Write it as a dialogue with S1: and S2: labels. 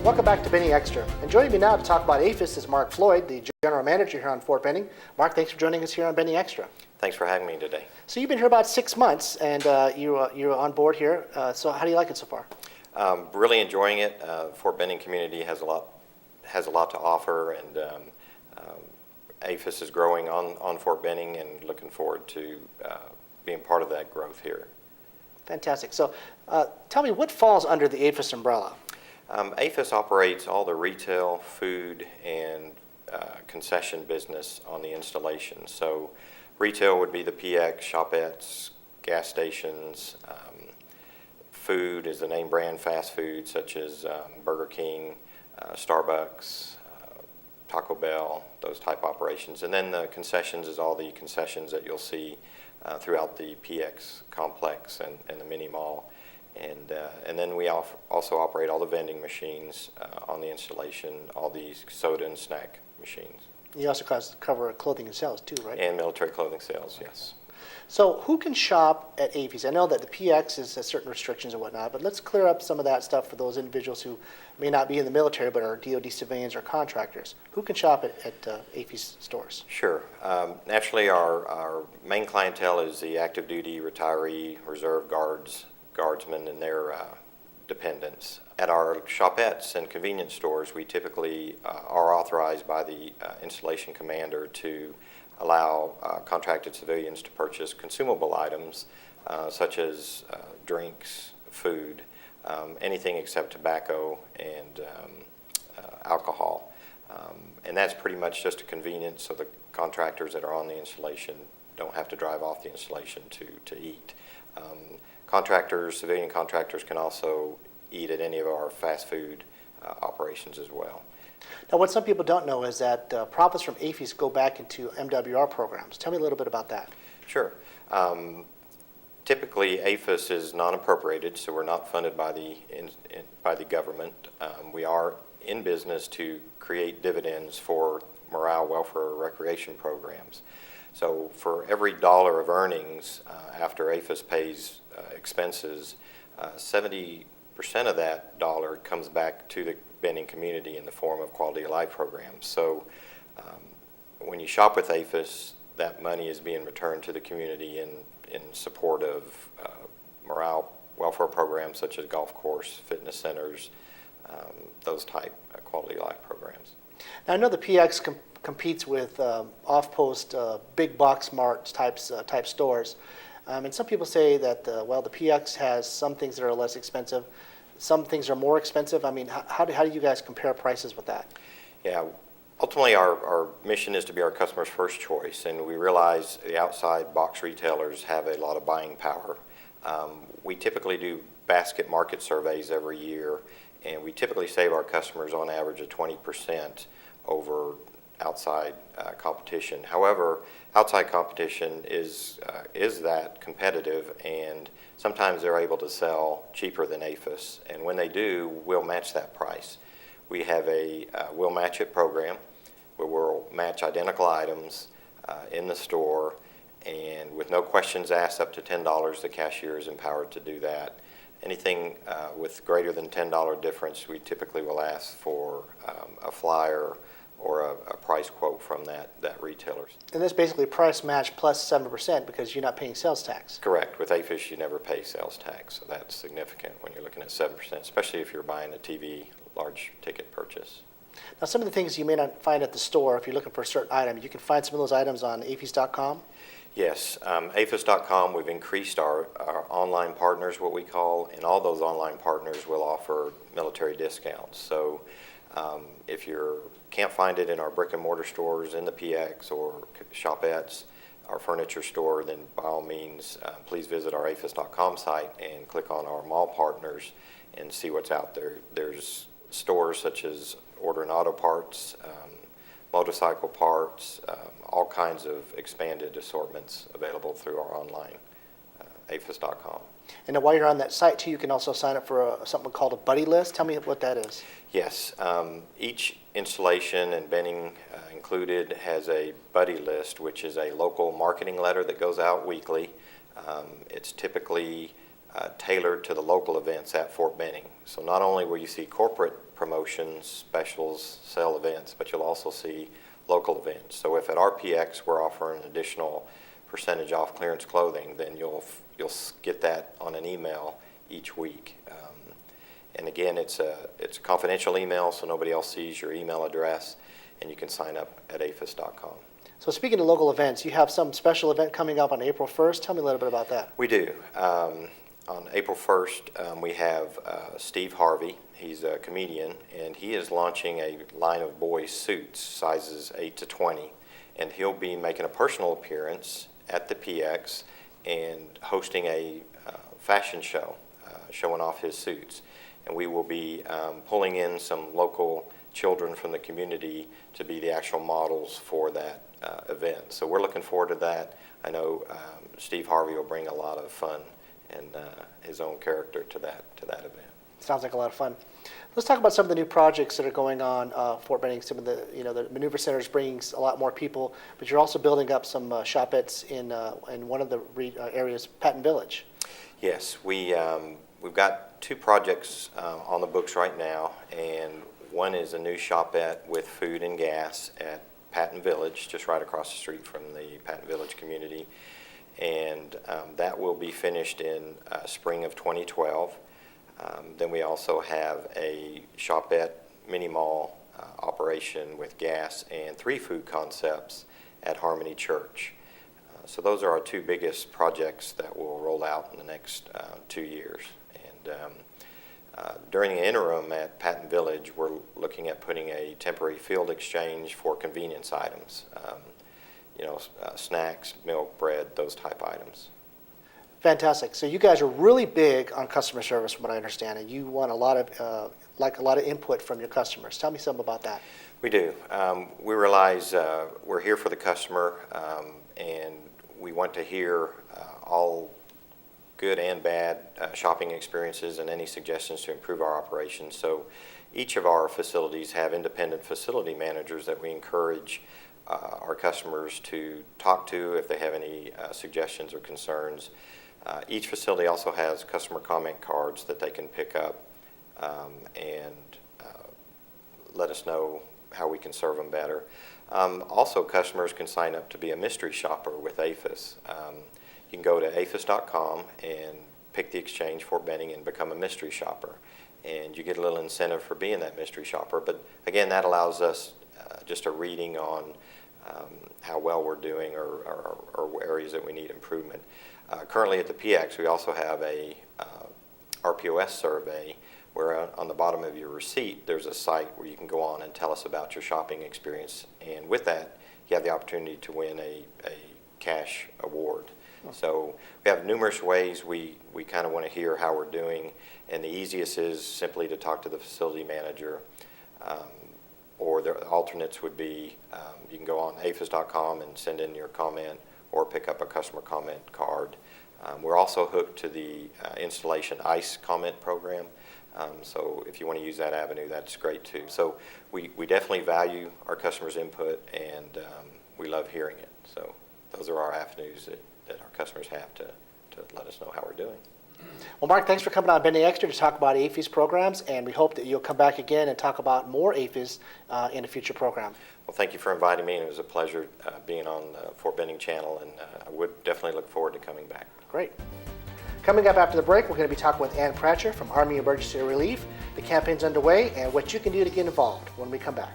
S1: Welcome back to Benning Xtra. And joining me now to talk about APHIS is Marc Floyd, the General Manager here on Fort Benning. Marc, thanks for joining us here on Benning Xtra.
S2: Thanks for having me today. So
S1: you've been here about 6 months, and you're on board here. So how do you like it so far?
S2: Really enjoying it. Fort Benning community has a lot to offer, and APHIS is growing on Fort Benning, and looking forward to being part of that growth here.
S1: Fantastic. So tell me, what falls under the APHIS umbrella?
S2: APHIS operates all the retail, food, and concession business on the installation. So retail would be the PX, shopettes, gas stations. Food is the name brand fast food, such as Burger King, Starbucks, Taco Bell, those type operations. And then the concessions is all the concessions that you'll see throughout the PX complex and the mini mall. And then we also operate all the vending machines on the installation, all the soda and snack machines.
S1: You also cover clothing and sales too, right?
S2: And military clothing sales, yes.
S1: So who can shop at APHIS? I know that the PX has certain restrictions and whatnot, but let's clear up some of that stuff for those individuals who may not be in the military but are DoD civilians or contractors. Who can shop at APHIS stores?
S2: Sure. Naturally, our main clientele is the active duty, retiree, reserve guardsmen, and their dependents. At our shopettes and convenience stores, we typically are authorized by the installation commander to allow contracted civilians to purchase consumable items such as drinks, food, anything except tobacco and alcohol. And that's pretty much just a convenience, so the contractors that are on the installation don't have to drive off the installation to eat. Contractors, civilian contractors, can also eat at any of our fast food operations as well.
S1: Now, what some people don't know is that profits from APHIS go back into MWR programs. Tell me a little bit about that.
S2: Sure. Typically, APHIS is non-appropriated, so we're not funded by the government. We are in business to create dividends for morale, welfare, recreation programs. So for every dollar of earnings after APHIS pays expenses, 70% of that dollar comes back to the Benning community in the form of quality of life programs. So when you shop with APHIS, that money is being returned to the community in support of morale, welfare programs such as golf course, fitness centers, those type quality of life programs.
S1: Now, I know the PX competes with off-post big box mart type stores. And some people say that, the PX has some things that are less expensive, some things are more expensive. I mean, how do you guys compare prices with that?
S2: Yeah, ultimately our mission is to be our customer's first choice, and we realize the outside box retailers have a lot of buying power. We typically do basket market surveys every year, and we typically save our customers on average of 20% over outside competition. However, outside competition is that competitive, and sometimes they're able to sell cheaper than APHIS, and when they do, we'll match that price. We have a We'll Match It program where we'll match identical items in the store, and with no questions asked up to $10, the cashier is empowered to do that. Anything with greater than $10 difference, we typically will ask for a flyer or a price quote from that retailer.
S1: And that's basically price match plus 7% because you're not paying sales tax.
S2: Correct. With APHIS, you never pay sales tax, so that's significant when you're looking at 7%, especially if you're buying a TV, large ticket purchase.
S1: Now, some of the things you may not find at the store, if you're looking for a certain item, you can find some of those items on aphis.com?
S2: Yes, aphis.com, we've increased our online partners, what we call, and all those online partners will offer military discounts. So if you can't find it in our brick and mortar stores, in the PX or shopettes, our furniture store, then by all means, please visit our aphis.com site and click on our mall partners and see what's out there. There's stores such as Order and Auto Parts, motorcycle parts, all kinds of expanded assortments available through our online aphis.com.
S1: And while you're on that site too, you can also sign up for something called a buddy list. Tell me what that is.
S2: Yes, each installation, and Benning included, has a buddy list, which is a local marketing letter that goes out weekly. It's typically tailored to the local events at Fort Benning. So not only will you see corporate promotions, specials, sale events, but you'll also see local events. So if at RPX we're offering an additional percentage off clearance clothing, then you'll get that on an email each week. And again, it's a confidential email, so nobody else sees your email address, and you can sign up at aphis.com.
S1: So speaking of local events, you have some special event coming up on April 1st. Tell me a little bit about that.
S2: We do. On April 1st, we have Steve Harvey. He's a comedian, and he is launching a line of boys' suits, sizes 8 to 20. And he'll be making a personal appearance at the PX and hosting a fashion show, showing off his suits. And we will be pulling in some local children from the community to be the actual models for that event. So we're looking forward to that. I know Steve Harvey will bring a lot of fun and his own character to that event.
S1: Sounds like a lot of fun. Let's talk about some of the new projects that are going on Fort Benning. Some of the, the maneuver center is bringing a lot more people, but you're also building up some shopettes in one of the areas, Patton Village.
S2: Yes, we've got two projects on the books right now, and one is a new shopette with food and gas at Patton Village, just right across the street from the Patton Village community, and that will be finished in spring of 2012. Then we also have a shopette mini mall operation with gas and 3 food concepts at Harmony Church. So those are our two biggest projects that will roll out in the next 2 years. And during the interim at Patton Village, we're looking at putting a temporary field exchange for convenience items, snacks, milk, bread, those type items.
S1: Fantastic. So you guys are really big on customer service, from what I understand, and you want a lot of input from your customers. Tell me something about that.
S2: We do. We realize we're here for the customer, and we want to hear all good and bad shopping experiences and any suggestions to improve our operations. So each of our facilities have independent facility managers that we encourage our customers to talk to if they have any suggestions or concerns. Each facility also has customer comment cards that they can pick up and let us know how we can serve them better. Also, customers can sign up to be a mystery shopper with APHIS. You can go to aphis.com and pick the exchange Fort Benning and become a mystery shopper. And you get a little incentive for being that mystery shopper. But again, that allows us just a reading on how well we're doing or areas that we need improvement. Currently at the PX, we also have a Pos Survey where on the bottom of your receipt there's a site where you can go on and tell us about your shopping experience. And with that, you have the opportunity to win a cash award. So we have numerous ways we kind of want to hear how we're doing, and the easiest is simply to talk to the facility manager, or the alternates would be you can go on aphis.com and send in your comment or pick up a customer comment card. We're also hooked to the installation ICE comment program, so if you want to use that avenue, that's great too. So we definitely value our customers' input, and we love hearing it. So those are our avenues that our customers have to let us know how we're doing.
S1: Well, Mark, thanks for coming on Benning Xtra to talk about APHIS programs, and we hope that you'll come back again and talk about more APHIS in a future program.
S2: Well, thank you for inviting me, and it was a pleasure being on the Fort Benning channel, and I would definitely look forward to coming back.
S1: Great. Coming up after the break, we're going to be talking with Ann Pratcher from Army Emergency Relief. The campaign's underway and what you can do to get involved when we come back.